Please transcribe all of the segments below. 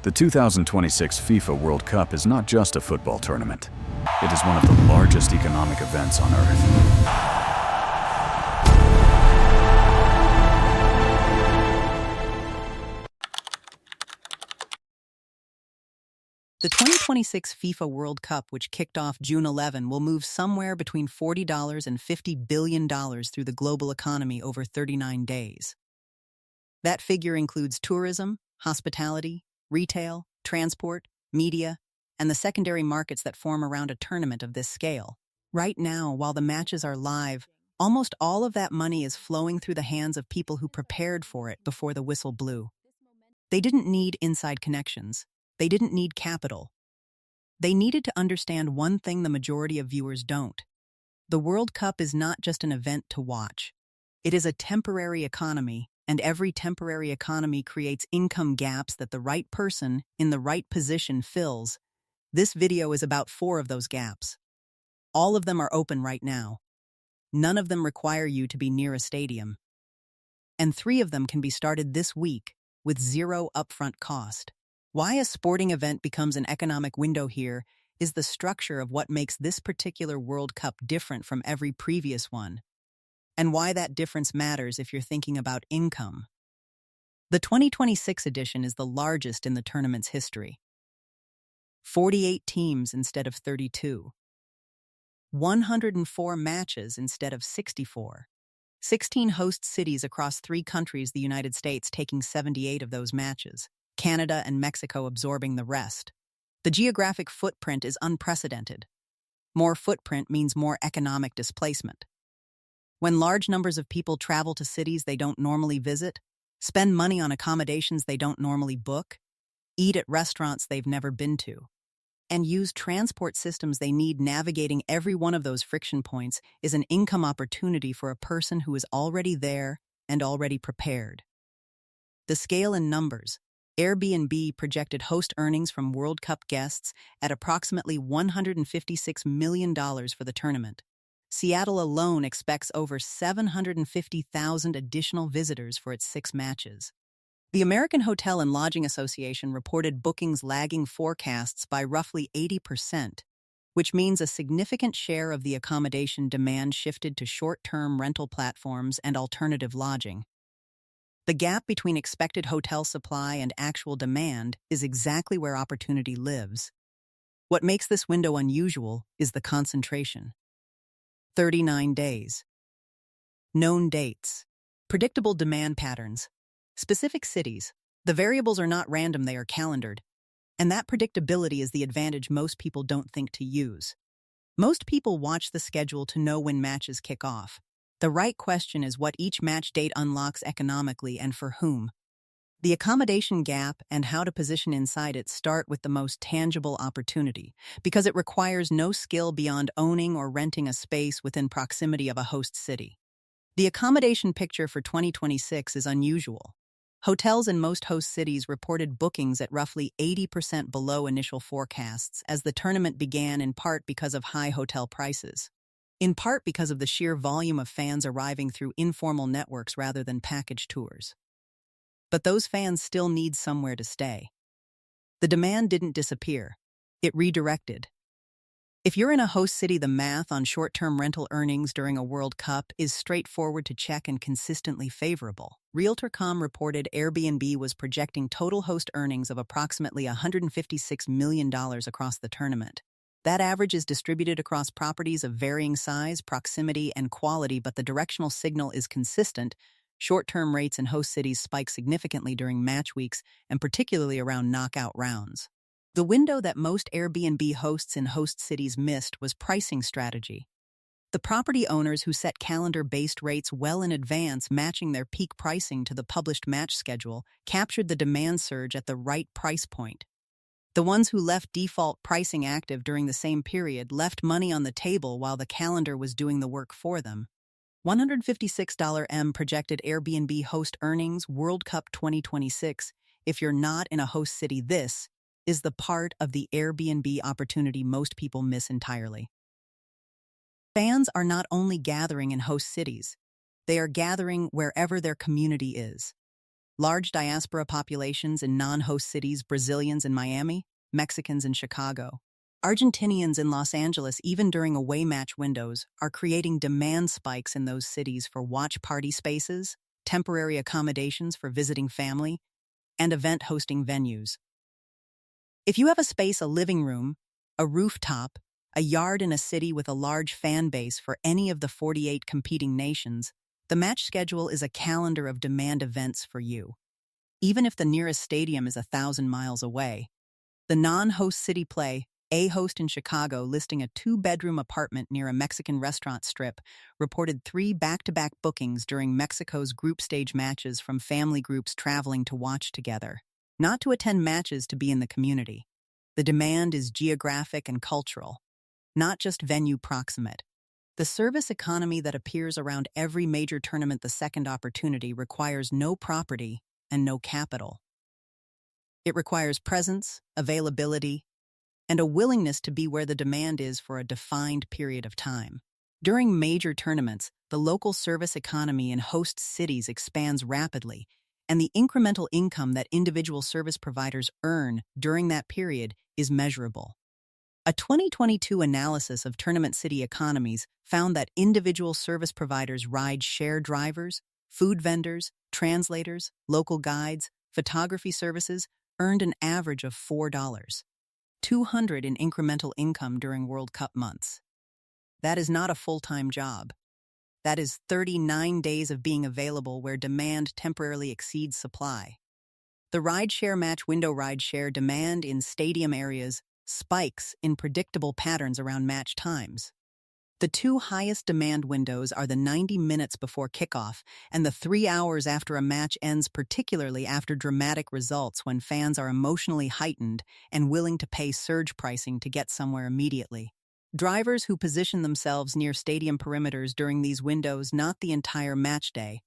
The 2026 FIFA World Cup is not just a football tournament. It is one of the largest economic events on Earth. The 2026 FIFA World Cup, which kicked off June 11, will move somewhere between $40 and $50 billion through the global economy over 39 days. That figure includes tourism, hospitality, retail, transport, media, and the secondary markets that form around a tournament of this scale. Right now, while the matches are live, almost all of that money is flowing through the hands of people who prepared for it before the whistle blew. They didn't need inside connections. They didn't need capital. They needed to understand one thing the majority of viewers don't. The World Cup is not just an event to watch. It is a temporary economy, and every temporary economy creates income gaps that the right person in the right position fills. This video is about 4 of those gaps. All of them are open right now. None of them require you to be near a stadium. And 3 of them can be started this week with 0 upfront cost. Why a sporting event becomes an economic window here is the structure of what makes this particular World Cup different from every previous one, and why that difference matters if you're thinking about income. The 2026 edition is the largest in the tournament's history. 48 teams instead of 32. 104 matches instead of 64. 16 host cities across 3 countries, the United States taking 78 of those matches, Canada and Mexico absorbing the rest. The geographic footprint is unprecedented. More footprint means more economic displacement. When large numbers of people travel to cities they don't normally visit, spend money on accommodations they don't normally book, eat at restaurants they've never been to, and use transport systems they need, navigating every one of those friction points is an income opportunity for a person who is already there and already prepared. The scale in numbers. Airbnb projected host earnings from World Cup guests at approximately $156 million for the tournament. Seattle alone expects over 750,000 additional visitors for its 6 matches. The American Hotel and Lodging Association reported bookings lagging forecasts by roughly 80%, which means a significant share of the accommodation demand shifted to short-term rental platforms and alternative lodging. The gap between expected hotel supply and actual demand is exactly where opportunity lives. What makes this window unusual is the concentration. 39 days. Known dates. Predictable demand patterns. Specific cities. The variables are not random, they are calendared. And that predictability is the advantage most people don't think to use. Most people watch the schedule to know when matches kick off. The right question is what each match date unlocks economically and for whom. The accommodation gap and how to position inside it start with the most tangible opportunity, because it requires no skill beyond owning or renting a space within proximity of a host city. The accommodation picture for 2026 is unusual. Hotels in most host cities reported bookings at roughly 80% below initial forecasts as the tournament began, in part because of high hotel prices. In part because of the sheer volume of fans arriving through informal networks rather than package tours. But those fans still need somewhere to stay. The demand didn't disappear. It redirected. If you're in a host city, the math on short-term rental earnings during a World Cup is straightforward to check and consistently favorable. Realtor.com reported Airbnb was projecting total host earnings of approximately $156 million across the tournament. That average is distributed across properties of varying size, proximity, and quality, but the directional signal is consistent. Short-term rates in host cities spike significantly during match weeks, and particularly around knockout rounds. The window that most Airbnb hosts in host cities missed was pricing strategy. The property owners who set calendar-based rates well in advance, matching their peak pricing to the published match schedule, captured the demand surge at the right price point. The ones who left default pricing active during the same period left money on the table while the calendar was doing the work for them. $156 projected Airbnb host earnings World Cup 2026. If you're not in a host city, this is the part of the Airbnb opportunity most people miss entirely. Fans are not only gathering in host cities, they are gathering wherever their community is. Large diaspora populations in non-host cities, Brazilians in Miami, Mexicans in Chicago. Argentinians in Los Angeles, even during away match windows, are creating demand spikes in those cities for watch party spaces, temporary accommodations for visiting family, and event hosting venues. If you have a space, a living room, a rooftop, a yard in a city with a large fan base for any of the 48 competing nations, the match schedule is a calendar of demand events for you. Even if the nearest stadium is 1,000 miles away, the non-host city play, a host in Chicago listing a 2-bedroom apartment near a Mexican restaurant strip, reported 3 back-to-back bookings during Mexico's group stage matches from family groups traveling to watch together, not to attend matches, to be in the community. The demand is geographic and cultural, not just venue proximate. The service economy that appears around every major tournament, the second opportunity, requires no property and no capital. It requires presence, availability, and a willingness to be where the demand is for a defined period of time. During major tournaments, the local service economy in host cities expands rapidly, and the incremental income that individual service providers earn during that period is measurable. A 2022 analysis of tournament city economies found that individual service providers, ride-share drivers, food vendors, translators, local guides, photography services, earned an average of $4.200 in incremental income during World Cup months. That is not a full-time job. That is 39 days of being available where demand temporarily exceeds supply. The ride-share match window, ride-share demand in stadium areas spikes in predictable patterns around match times. The 2 highest demand windows are the 90 minutes before kickoff and the 3 hours after a match ends, particularly after dramatic results when fans are emotionally heightened and willing to pay surge pricing to get somewhere immediately. Drivers who position themselves near stadium perimeters during these windows, not the entire match day,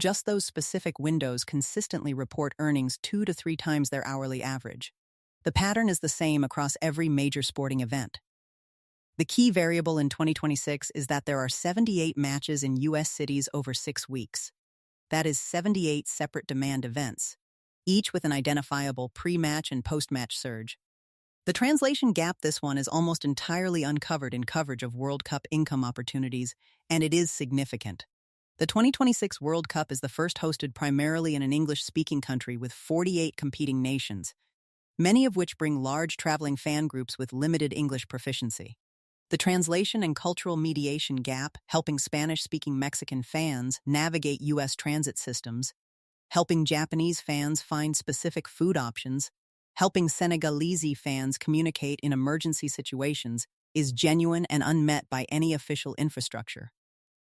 just those specific windows, consistently report earnings 2 to 3 times their hourly average. The pattern is the same across every major sporting event. The key variable in 2026 is that there are 78 matches in U.S. cities over 6 weeks. That is 78 separate demand events, each with an identifiable pre-match and post-match surge. The translation gap, this one, is almost entirely uncovered in coverage of World Cup income opportunities, and it is significant. The 2026 World Cup is the first hosted primarily in an English-speaking country with 48 competing nations, many of which bring large traveling fan groups with limited English proficiency. The translation and cultural mediation gap, helping Spanish-speaking Mexican fans navigate U.S. transit systems, helping Japanese fans find specific food options, helping Senegalese fans communicate in emergency situations, is genuine and unmet by any official infrastructure.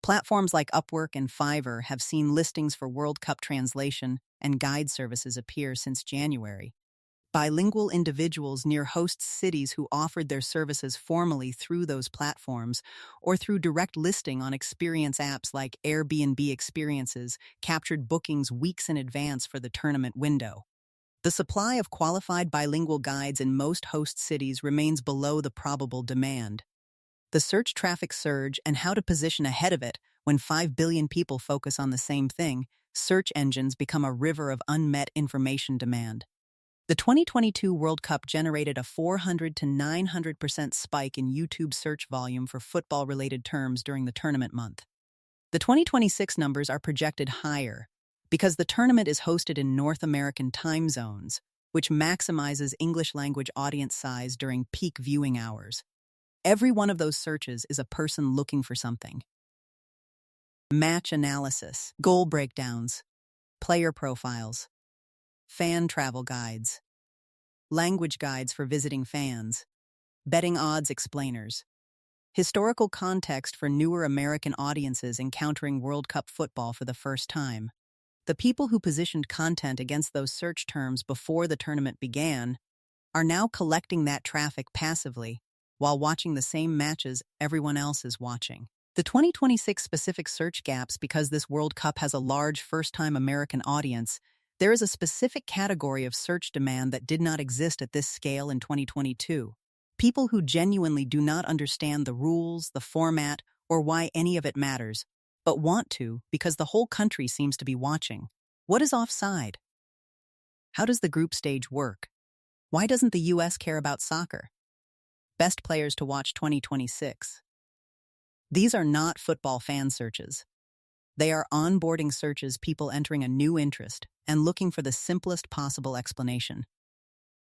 Platforms like Upwork and Fiverr have seen listings for World Cup translation and guide services appear since January. Bilingual individuals near host cities who offered their services formally through those platforms or through direct listing on experience apps like Airbnb Experiences captured bookings weeks in advance for the tournament window. The supply of qualified bilingual guides in most host cities remains below the probable demand. The search traffic surge and how to position ahead of it when 5 billion people focus on the same thing, search engines become a river of unmet information demand. The 2022 World Cup generated a 400 to 900% spike in YouTube search volume for football-related terms during the tournament month. The 2026 numbers are projected higher because the tournament is hosted in North American time zones, which maximizes English-language audience size during peak viewing hours. Every one of those searches is a person looking for something. Match analysis, goal breakdowns, player profiles, fan travel guides, language guides for visiting fans, betting odds explainers, historical context for newer American audiences encountering World Cup football for the first time. The people who positioned content against those search terms before the tournament began are now collecting that traffic passively while watching the same matches everyone else is watching. The 2026 specific search gaps, because this World Cup has a large first-time American audience, there is a specific category of search demand that did not exist at this scale in 2022. People who genuinely do not understand the rules, the format, or why any of it matters, but want to because the whole country seems to be watching. What is offside? How does the group stage work? Why doesn't the US care about soccer? Best players to watch 2026. These are not football fan searches. They are onboarding searches, people entering a new interest and looking for the simplest possible explanation.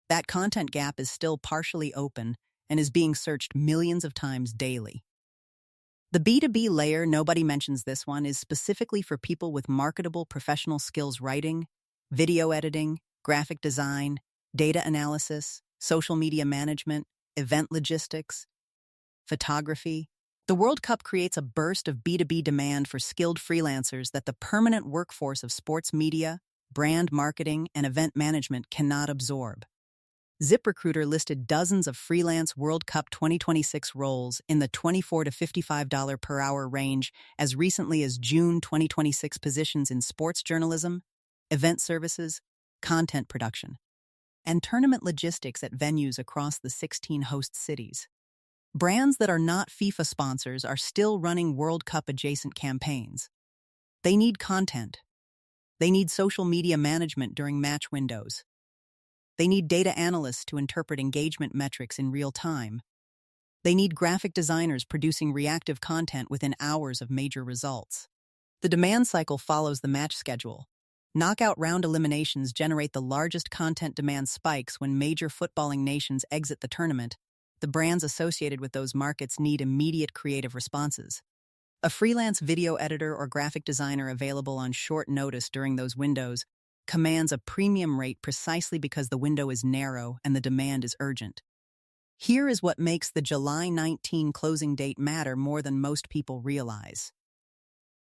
That content gap is still partially open and is being searched millions of times daily. The B2B layer, nobody mentions this one, is specifically for people with marketable professional skills: writing, video editing, graphic design, data analysis, social media management, event logistics, photography. The World Cup creates a burst of B2B demand for skilled freelancers that the permanent workforce of sports media, brand marketing, and event management cannot absorb. ZipRecruiter listed dozens of freelance World Cup 2026 roles in the $24 to $55 per hour range as recently as June 2026, positions in sports journalism, event services, content production, and tournament logistics at venues across the 16 host cities. Brands that are not FIFA sponsors are still running World Cup-adjacent campaigns. They need content. They need social media management during match windows. They need data analysts to interpret engagement metrics in real time. They need graphic designers producing reactive content within hours of major results. The demand cycle follows the match schedule. Knockout round eliminations generate the largest content demand spikes when major footballing nations exit the tournament. The brands associated with those markets need immediate creative responses. A freelance video editor or graphic designer available on short notice during those windows commands a premium rate precisely because the window is narrow and the demand is urgent. Here is what makes the July 19 closing date matter more than most people realize.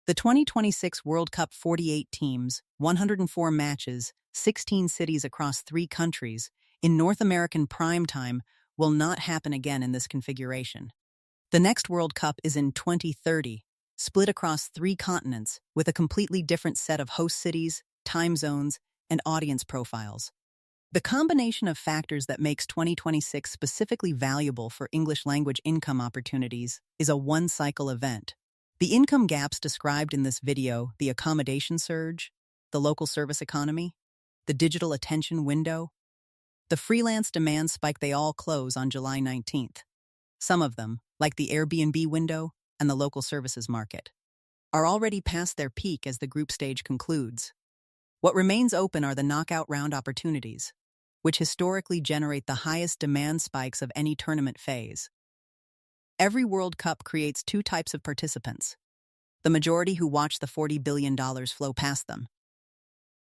The 2026 World Cup, 48 teams, 104 matches, 16 cities across 3 countries, in North American primetime, will not happen again in this configuration. The next World Cup is in 2030, split across 3 continents with a completely different set of host cities, time zones, and audience profiles. The combination of factors that makes 2026 specifically valuable for English language income opportunities is a one-cycle event. The income gaps described in this video, the accommodation surge, the local service economy, the digital attention window, the freelance demand spike, they all close on July 19th. Some of them, like the Airbnb window and the local services market, are already past their peak as the group stage concludes. What remains open are the knockout round opportunities, which historically generate the highest demand spikes of any tournament phase. Every World Cup creates 2 types of participants: the majority who watch the $40 billion flow past them,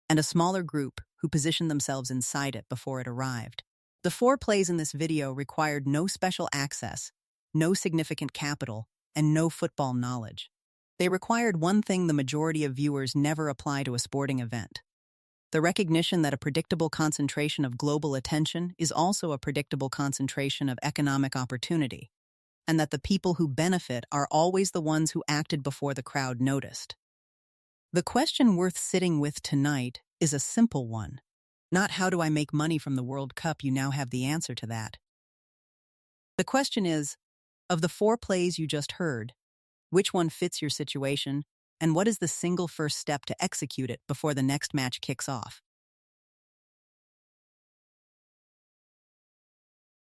and a smaller group who positioned themselves inside it before it arrived. The 4 plays in this video required no special access, no significant capital, and no football knowledge. They required one thing the majority of viewers never apply to a sporting event: the recognition that a predictable concentration of global attention is also a predictable concentration of economic opportunity, and that the people who benefit are always the ones who acted before the crowd noticed. The question worth sitting with tonight is a simple one. Not how do I make money from the World Cup? You now have the answer to that. The question is, of the 4 plays you just heard, which one fits your situation, and what is the single first step to execute it before the next match kicks off?